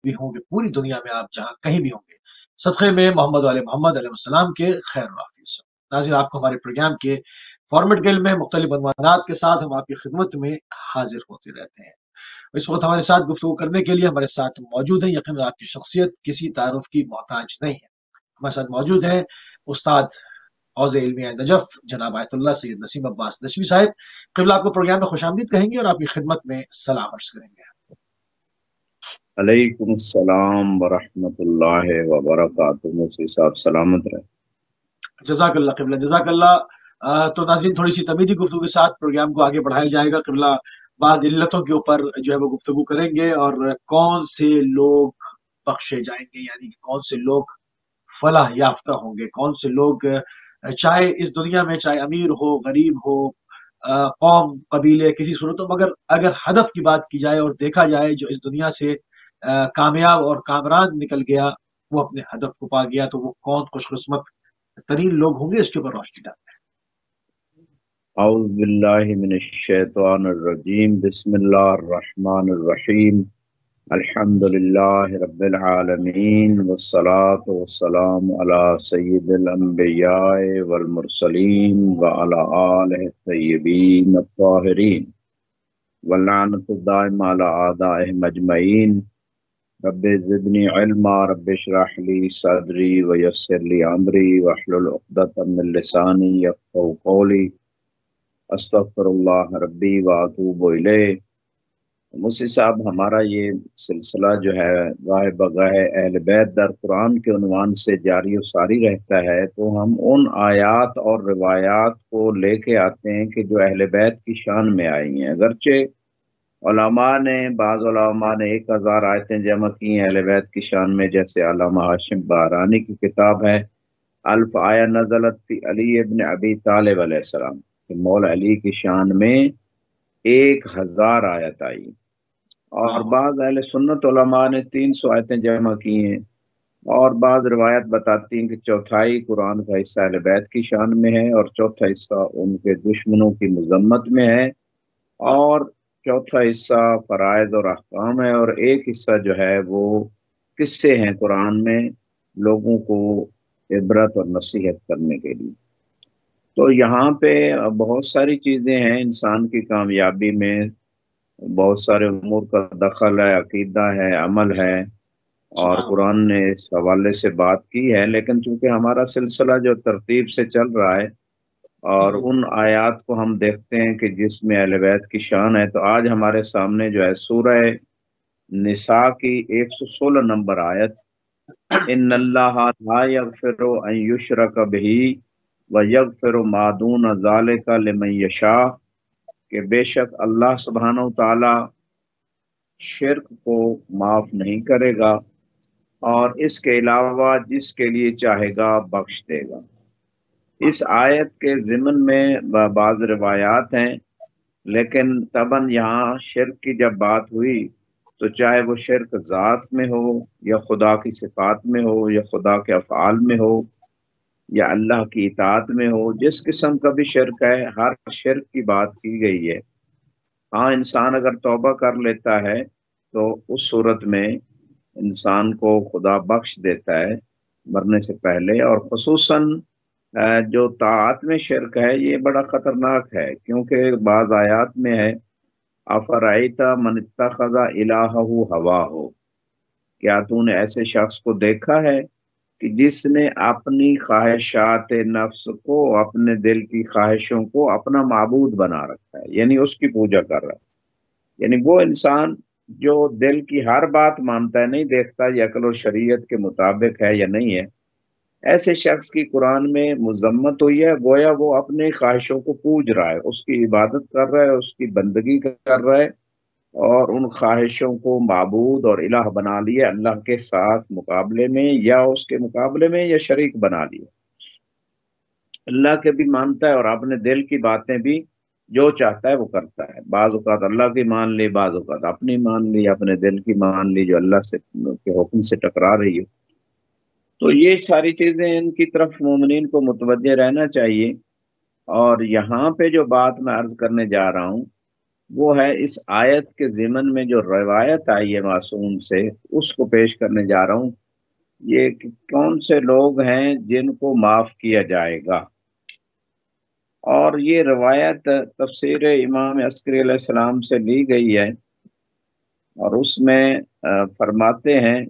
भी होंगे पूरी दुनिया में, आप जहाँ कहीं भी होंगे, सदक़े में मोहम्मद अलैहिस्सलाम के खैर नाफिस। नाज़रीन, आपको हमारे प्रोग्राम के फॉर्मेट गिल में मुख्तलिफ अनवानात के साथ हम आपकी खिदमत में हाजिर होते रहते हैं। इस वक्त हमारे साथ गुफ्तगू करने के लिए हमारे साथ मौजूद हैं, यकीनन आपकी शख्सियत किसी तारुफ की मोहताज नहीं है। हमारे साथ मौजूद हैं उस्ताद हौज़ इल्मिया नजफ़ जनाब आयतुल्लाह सैयद नसीम अब्बास नशवी साहब। क़िबला आपको प्रोग्राम में खुशामदीद कहेंगे और आपकी खिदमत में सलाम अर्ज़ करेंगे। अलैकुम अस्सलाम वरहमतुल्लाहि वबरकातुहू। मुझसे साहब सलामत रहे। जज़ाकल्लाह क़िबला, जज़ाकल्लाह। तो नाज़रीन, थोड़ी सी तमीदी गुफ्तगू के साथ प्रोग्राम को आगे बढ़ाया जाएगा। क़िबला बाज़ इल्लतों के ऊपर जो है वो गुफ्तगू करेंगे, और कौन से लोग बख्शे जाएंगे, यानी कि कौन से लोग फलाह याफ्ता होंगे, कौन से लोग चाहे इस दुनिया में चाहे अमीर हो गरीब हो, कौम कबीले किसी सूरत हो, मगर अगर हदफ की बात की जाए और देखा जाए जो इस दुनिया से कामयाब और कामरान निकल गया, वो अपने हदफ को पा गया, तो वो कौन खुशकिस्मत तरीन लोग होंगे, इसके ऊपर रोशनी डालते औज़ु बिल्लाहि मिनश शैतानिर रजीम। बिस्मिल्लाहिर रहमानिर रहीम। अल्हम्दुलिल्लाहि रब्बिल आलमीन वस्सलातु वस्सलामु अला सय्यिदिल अंबिया'i वल मुरसलीन व अला आलिहि तय्यबीन अत्ताहिरीन व लानतु दाइमा अला आदाइहिम अजमईन। रब्बि ज़िदनी इल्मा रब्बि इश्रह ली सदरी व यस्सिर ली अमरी वहलुल उक़दतम मिन लिसानी यफ़क़हू क़ौली। अस्तग़फ़िरुल्लाह रब्बी व अतूबु इलैह। मुफ्ती साहब, हमारा ये सिलसिला जो है गाहे बगाहे अहले बैत दर कुरान के उन्वान से जारी और सारी रहता है, तो हम उन आयात और रिवायात को लेके आते हैं कि जो अहले बैत की शान में आई हैं। अगरचे बाज़ उलमा ने 1000 आयतें जमा की हैं अहले बैत की शान में, जैसे अल्लामा हाशिम बहरानी की किताब है अल्फ आया नज़लत फी अली इब्न अबी तालिब अलैहिस्सलाम, कि मौला अली की शान में 1000 आयत आई। और हैं। बाज़ अहले सुन्नत उलमा ने 300 आयतें जमा की हैं। और बाज़ रिवायत बताती हैं कि चौथाई कुरान का हिस्सा अहले बैत की शान में है और चौथा हिस्सा उनके दुश्मनों की मजम्मत में है, और चौथा हिस्सा फराइज और अहकाम है, और एक हिस्सा जो है वो किस्से हैं कुरान में लोगों को इबरत और नसीहत करने के लिए। तो यहाँ पे बहुत सारी चीज़ें हैं इंसान की कामयाबी में, बहुत सारे उमूर का दखल है, अकीदा है, अमल है, और सुभान अल्लाह। कुरान ने इस हवाले से बात की है। लेकिन चूंकि हमारा सिलसिला जो तरतीब से चल रहा है और उन आयात को हम देखते हैं कि जिसमें अहले बैत की शान है, तो आज हमारे सामने जो है सूरह निसा की 116 नंबर आयत, इन्नल्लाहा ला यगफिरु अन युशरक बिही व यगफिरु मा दून ज़ालिका लिमन यशा, कि बेशक अल्लाह सुब्हानहू तआला शिर्क को माफ नहीं करेगा और इसके अलावा जिसके लिए चाहेगा बख्श देगा। इस आयत के ज़िमन में बाज़ रिवायात हैं, लेकिन तबन यहाँ शिर्क की जब बात हुई तो चाहे वो शिर्क ज़ात में हो या खुदा की सिफात में हो या खुदा के अफ़आल में हो या अल्लाह की इताअत में हो, जिस किस्म का भी शिर्क है, हर शिर्क की बात की गई है। हाँ, इंसान अगर तौबा कर लेता है तो उस सूरत में इंसान को खुदा बख्श देता है मरने से पहले। और खुसूसन जो ताअत में शिर्क है ये बड़ा खतरनाक है, क्योंकि बाज़ आयात में है अफ़रअयता मन इत्तख़ज़ इलाहहु हवाहु, क्या तूने ऐसे शख्स को देखा है कि जिसने अपनी ख्वाहिशात नफ्स को, अपने दिल की ख्वाहिशों को अपना माबूद बना रखा है, यानी उसकी पूजा कर रहा है। यानी वो इंसान जो दिल की हर बात मानता है, नहीं देखता ये अक्ल और शरीयत के मुताबिक है या नहीं है, ऐसे शख्स की कुरान में मुजम्मत हुई है। गोया वो अपने ख्वाहिशों को पूज रहा है, उसकी इबादत कर रहा है, उसकी बंदगी कर रहा है, और उन ख्वाहिशों को माबूद और इलाह बना लिया अल्लाह के साथ मुकाबले में या उसके मुकाबले में या शरीक बना लिया। अल्लाह के भी मानता है और अपने दिल की बातें भी जो चाहता है वो करता है। बाज़ औक़ात अल्लाह की मान ली, बाज़ औक़ात अपनी मान ली, अपने दिल की मान ली जो अल्लाह से के हुक्म से टकरा रही है। तो ये सारी चीज़ें इनकी तरफ मोमिनीन को मुतवज्जे रहना चाहिए। और यहाँ पे जो बात मैं अर्ज करने जा रहा हूँ وہ ہے اس آیت کے ضمن میں جو روایت آئی ہے معصوم سے، اس کو پیش کرنے جا رہا ہوں۔ یہ کہ کون سے لوگ ہیں جن کو معاف کیا جائے گا، اور یہ روایت تفسیر امام عسکری علیہ السلام سے لی گئی ہے، اور اس میں فرماتے ہیں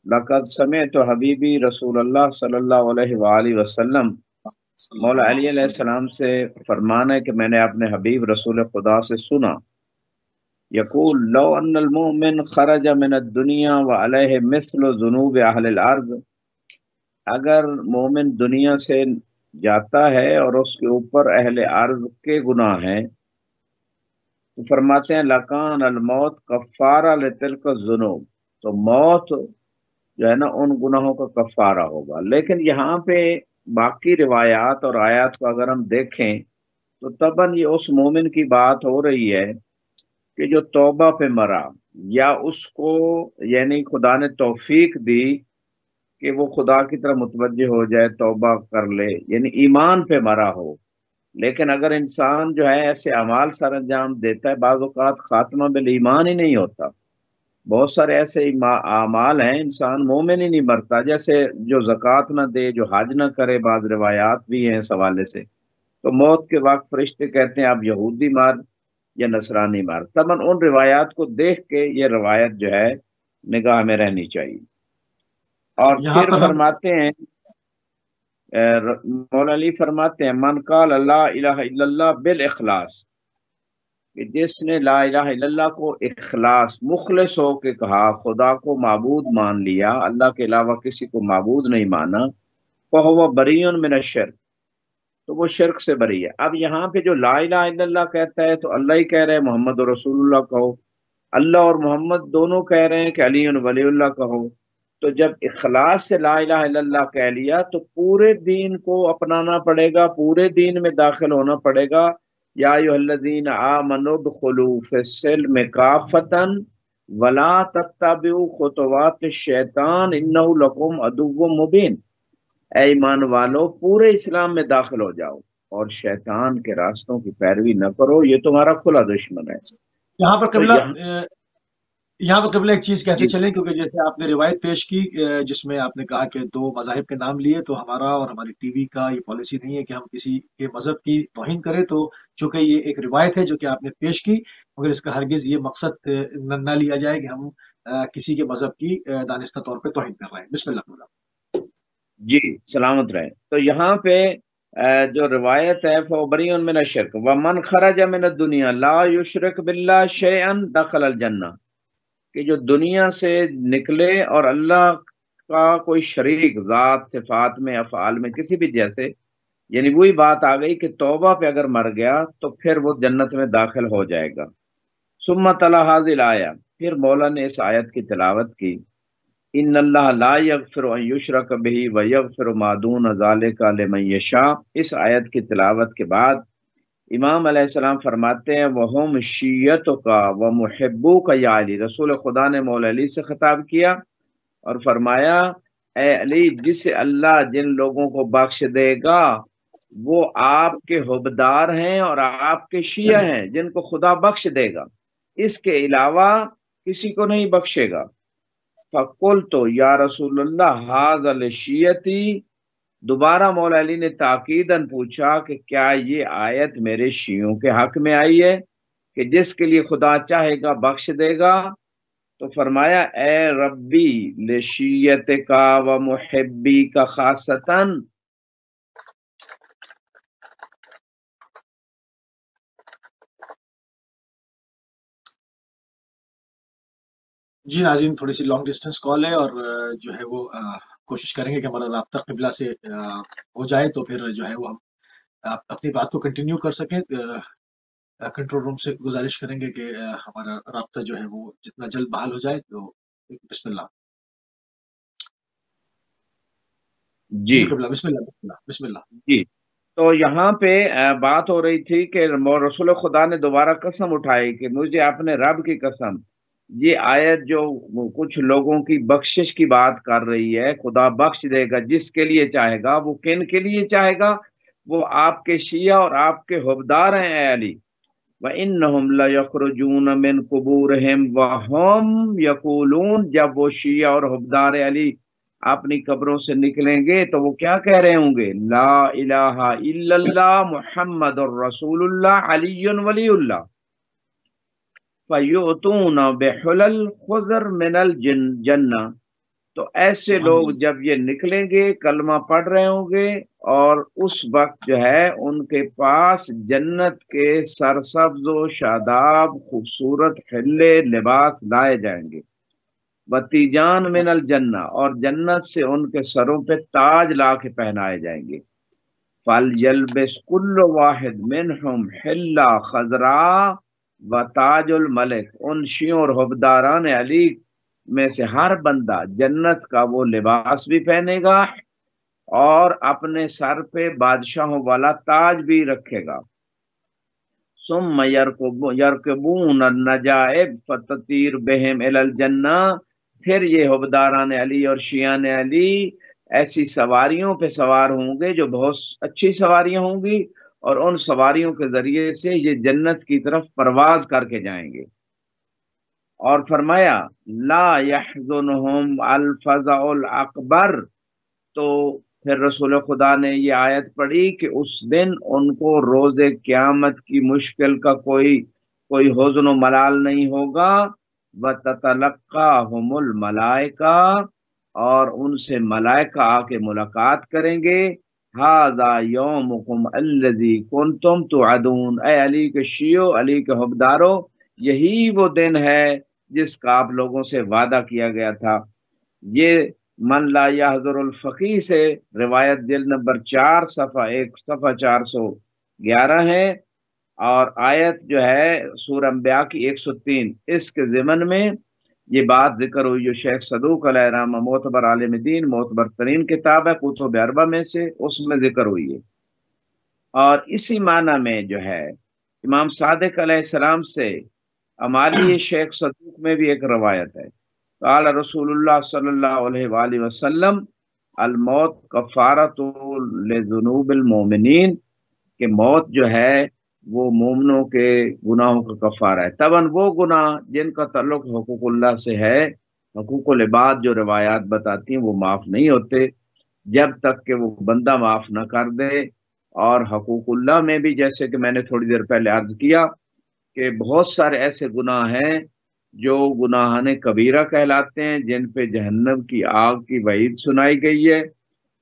لقد سمعت حبیبی رسول اللہ صلی اللہ علیہ وآلہ وسلم، صلی مولا اللہ علی علیہ علیہ وسلم۔ السلام سے فرمان ہے کہ میں نے اپنے حبیب رسول خدا سے سنا، یقول لو ان المؤمن خرج من الدنیا وعلیہ مثل ذنوب اہل الارض، اگر مومن دنیا سے جاتا ہے اور اس کے اوپر اہل ارض کے گناہ ہیں، تو فرماتے ہیں لکان الموت کفارہ لتلک الذنوب، تو موت جو ہے نا ان گناہوں کا کفارہ ہوگا۔ لیکن یہاں پہ باقی روایات اور آیات کو اگر ہم دیکھیں تو طبعاً یہ اس مومن کی بات ہو رہی ہے کہ جو توبہ پہ مرا، یا اس کو یعنی خدا نے توفیق دی کہ وہ خدا کی طرف متوجہ ہو جائے، توبہ کر لے، یعنی ایمان پہ مرا ہو۔ لیکن اگر انسان جو ہے ایسے اعمال سر انجام دیتا ہے، بعض اوقات خاتمہ بالایمان ہی نہیں ہوتا، بہت سارے ایسے اعمال ہیں انسان مومن ہی نہیں مرتا، جیسے جو زکوٰۃ نہ دے، جو حج نہ کرے، بعض روایات بھی ہیں اس حوالے سے، تو موت کے وقت فرشتے کہتے ہیں آپ یہودی مار یا نصرانی مار۔ طبعاً ان روایات کو دیکھ کے یہ روایت جو ہے نگاہ میں رہنی چاہیے۔ اچھا، اور یہاں پھر پر ہم فرماتے ہیں مولا علی فرماتے ہیں من قال لا الہ الا اللہ بالاخلاص، کہ جس نے لا الہ الا اللہ کو اخلاص مخلص ہو کے کہا، خدا کو معبود مان لیا، اللہ کے علاوہ کسی کو معبود نہیں مانا، فہو بریء من الشرک، تو وہ شرک سے بری ہے۔ اب یہاں پہ جو لا الہ الا اللہ کہتا ہے تو اللہ ہی کہہ رہے ہیں محمد رسول اللہ کہو، اللہ اور محمد دونوں کہہ رہے ہیں کہ علی ولی اللہ کہو، تو جب اخلاص سے لا الہ الا اللہ کہہ لیا تو پورے دین کو اپنانا پڑے گا، پورے دین میں داخل ہونا پڑے گا۔ یا ایھا الذین آمنوا ادخلوا فی السلم کافۃ ولا تتبعوا خطوات الشیطان انہ لکم عدو مبین، اے ایمان والو پورے اسلام میں داخل ہو جاؤ اور شیطان کے راستوں کی پیروی نہ کرو، یہ تمہارا کھلا دشمن ہے۔ یہاں پر تو قبلہ یہاں یہاں پر قبلہ ایک چیز کہتے جی چلیں، کیونکہ جیسے آپ نے روایت پیش کی جس میں آپ نے کہا کہ دو مذاہب کے نام لیے، تو ہمارا اور ہماری ٹی وی کا یہ پالیسی نہیں ہے کہ ہم کسی کے مذہب کی توہین کریں، تو چونکہ یہ ایک روایت ہے جو کہ آپ نے پیش کی، مگر اس کا ہرگز یہ مقصد نہ لیا جائے کہ ہم کسی کے مذہب کی دانستہ طور پہ توہین کر رہے ہیں۔ بسم اللہ تعالیٰ۔ جی سلامت رہے۔ تو یہاں پہ جو روایت ہے فَبَرِيٌّ مِّنَ الشِّرْكِ وَمَنْ خَرَجَ مِنَ الدُّنْيَا لَا يُشْرِكْ بِاللَّهِ شَيْئًا دَخَلَ الْجَنَّةَ، کہ جو دنیا سے نکلے اور اللہ کا کوئی شریک ذات صفات میں افعال میں کسی بھی جیسے، یعنی وہی بات آ گئی کہ توبہ پہ اگر مر گیا تو پھر وہ جنت میں داخل ہو جائے گا۔ ثم تلا هذه الآیہ، پھر مولا نے اس آیت کی تلاوت کی، ان اللہ لا یغفر ان یشرک بہ ویغفر ما دون ذلک لمن یشاء، اس آیت کی تلاوت کے بعد امام علیہ السلام فرماتے ہیں وہم شیعتک و محبوک یا علی، رسول خدا نے مولا علی سے خطاب کیا اور فرمایا اے علی، جسے اللہ جن لوگوں کو بخش دے گا وہ آپ کے حبدار ہیں اور آپ کے شیعہ ہیں جن کو خدا بخش دے گا، اس کے علاوہ کسی کو نہیں بخشے گا۔ فَقُلْتُ یا رسول اللہ ھذا لشیعتی، دوبارہ مولا علی نے تاکیداً پوچھا کہ کیا یہ آیت میرے شیعوں کے حق میں آئی ہے کہ جس کے لیے خدا چاہے گا بخش دے گا؟ تو فرمایا اے ربی لشیعت کا و محبی کا خاصتاً، جی ناظرین، تھوڑی سی لانگ ڈسٹینس کال ہے، اور جو ہے وہ کوشش کریں گے کہ ہمارا رابطہ قبلہ سے ہو جائے، تو پھر جو ہے وہ ہم اپنی بات کو کنٹینیو کر سکیں۔ کنٹرول روم سے گزارش کریں گے کہ ہمارا رابطہ جو ہے وہ جتنا جلد بحال ہو جائے، تو بسم اللہ۔ جی جی قبلہ، بسم اللہ، بسم اللہ، بسم اللہ۔ جی تو یہاں پہ بات ہو رہی تھی کہ رسول خدا نے دوبارہ قسم اٹھائی کہ مجھے اپنے رب کی قسم، یہ آیت جو کچھ لوگوں کی بخشش کی بات کر رہی ہے، خدا بخش دے گا جس کے لیے چاہے گا، وہ کن کے لیے چاہے گا؟ وہ آپ کے شیعہ اور آپ کے حبدار ہیں اے علی۔ वइन्नहुम लयखरुजून मिन कुबूरिहिम वहुम यकूलून, जब वो शिया और हुब्बार अली अपनी कब्रों से निकलेंगे तो वो क्या कह रहे होंगे, ला इलाहा इल्लल्लाह मुहम्मदुर रसूलुल्लाह अलीयुन वलीउल्लाह फयुतून बिहुलल खुज़र मिनल जन्नह। तो ऐसे सुभान लोग अल्लाह। जब ये निकलेंगे कलमा पढ़ रहे होंगे, और उस वक्त जो है उनके पास जन्नत के सरसब्ज व शादाब खूबसूरत हिल्ले लिबास लाए जाएंगे। वतीजान मिनल जन्ना, और जन्नत से उनके सरों पे ताज ला के पहनाए जाएंगे। फल यलबिस कुल्लु वाहिद मिनहुम हिल्ला खजरा व ताजुल मलिक, उन शियों और हुब्बारान अली में से हर बंदा जन्नत का वो लिबास भी पहनेगा और अपने सर पे बादशाहों वाला ताज भी रखेगा। सुम्मा यरकबून नजाइब फततीर बिहिम इलल जन्ना, फिर ये हुब्बारान अली और शियान अली ऐसी सवारियों पे सवार होंगे जो बहुत अच्छी सवारियां होंगी, और उन सवारियों के जरिए से ये जन्नत की तरफ परवाज करके जाएंगे। और फरमाया ला यहजुनुहुम अल फज़ाउल अकबर। तो फिर रसूल खुदा ने ये आयत पढ़ी कि उस दिन उनको रोजे क्यामत की मुश्किल का कोई कोई हुज़्न व मलाल नहीं होगा। व ततलक्काहुमुल मलाइका, और उनसे मलाइका आके मुलाकात करेंगे। हाज़ा यौमुकुम अल्लज़ी कुंतुम तुअदून, ए अली के शियो, अली के हुब्बारो, यही वो दिन है जिसका आप लोगों से वादा किया गया था। ये मन ला यहज़ुरुल फकीह से रिवायत दिल नंबर 4 सफ़ा 411 है, और आयत जो है सूरह अंबिया की 103, इसके ज़िमन में ये बात जिक्र हुई जो शेख सदूक अलैहिर्रहमा मोतबर आलिम दीन मोतबर तरीन किताब है कुतुब अरबा में से, उसमें जिक्र हुई है। और इसी माना में जो है इमाम सादिक अलैहिस्सलाम से हमारी शेख सदूक में भी एक रवायत है, काल रसूलुल्लाह सल्लल्लाहु अलैहि वसल्लम अल मौत कफ़ारतुल लिज़ुनूबिल मोमिनीन, कि मौत जो है वो मोमनों के गुनाहों का कफ़ारा है। तबन वो गुनाह जिनका ताल्लुक हुकूकुल्लाह से है, हुकूकुल इबाद जो रिवायात बताती हैं वो माफ़ नहीं होते जब तक कि वो बंदा माफ़ न कर दे। और हुकूकुल्लाह में भी जैसे कि मैंने थोड़ी देर पहले अर्ज किया कि बहुत सारे ऐसे गुनाह हैं जो गुनाहाने कबीरा कहलाते हैं, जिन पे जहन्नम की आग की वईद सुनाई गई है।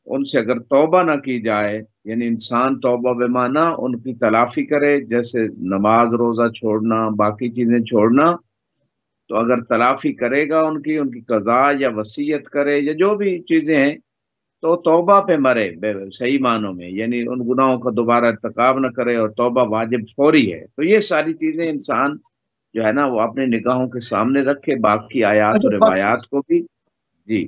उनसे अगर तौबा ना की जाए, यानी इंसान तौबा बेमाना उनकी तलाफी करे, जैसे नमाज रोजा छोड़ना, बाकी चीजें छोड़ना, तो अगर तलाफी करेगा उनकी उनकी कज़ा या वसीयत करे या जो भी चीजें हैं, तो तौबा पे मरे सही मानों में, यानी उन गुनाहों का दोबारा इर्तिकाब न करे, और तौबा वाजिब फौरी है। तो ये सारी चीजें इंसान जो है ना वो अपने निगाहों के सामने रखे, बाकी आयात और अच्छा, रिवायात को भी। जी।